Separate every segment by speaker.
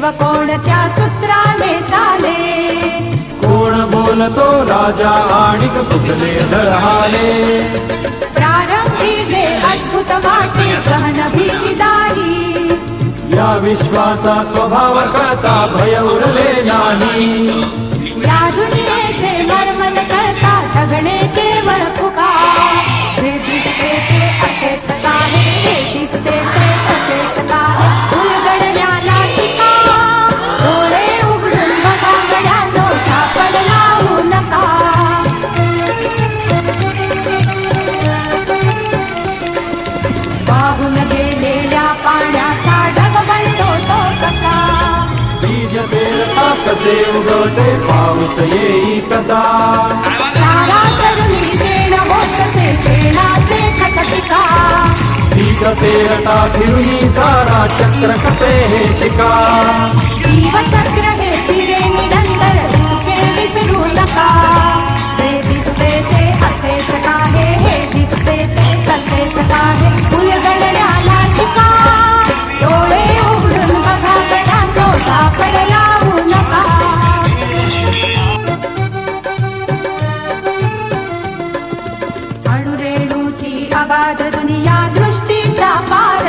Speaker 1: विश्व कोणत्या सूत्राने चाले?
Speaker 2: कोण बोलतो राजा आणि कुठले धडहाले?
Speaker 1: प्रारंभी जे अद्भुत वाटे गहन भीतीदायी,
Speaker 2: या विश्वाचा स्वभाव कळता भय उरले नाही.
Speaker 1: या दुनियेचे मर्मन करता जगणे केवळ फुका. जे दिसते ते असेच आहे, हे दिसते ते तसेच आहे, उलगडण्याला शिका. डोळे उघडून बघा गड्यांनो, झापड लावू नका. वाहून गेलेल्या पाण्याचा ढग बनतो तो कसा.
Speaker 2: बीज पेरता कसे उगवते पाऊस येई कसा.
Speaker 1: तारा तरुणी शेण होतसे शेणाचे खटपिका.
Speaker 2: बीज पेरता फिरुनी तारा चक्र कसे हे शिका.
Speaker 1: जीवचक्र हे फिरे निरंतर, दुःखे विसरू नका. जे दिसते ते असेच आहे, हे दिसते ते तसेच आहे, उलगडण्याला शिका. डोळे उघडून बघा गड्यांनो, झापड लावू नका. अणुरेणूची अगाध दुनिया दृष्टीचा पार.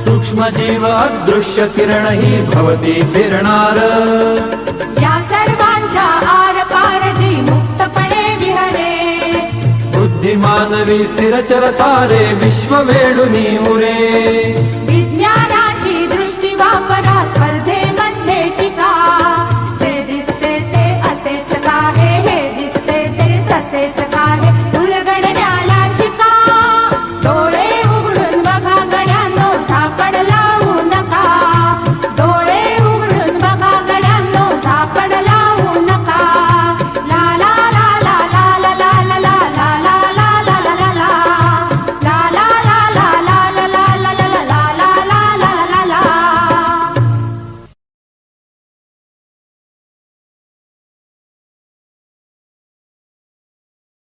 Speaker 2: सूक्ष्म जीव अदृश्य किरण ही भवती फिरणार.
Speaker 1: या सर्वांच्या आर पार जी मुक्तपणे विहरे.
Speaker 2: बुद्धिमानवी स्थिरचर सारे विश्व वेडुनी उरे.
Speaker 1: विज्ञानाची दृष्टी वापरा स्पर्धेमध्ये टिका. जे दिसते ते असेच आहे, हे दिसते ते तसेच आहे,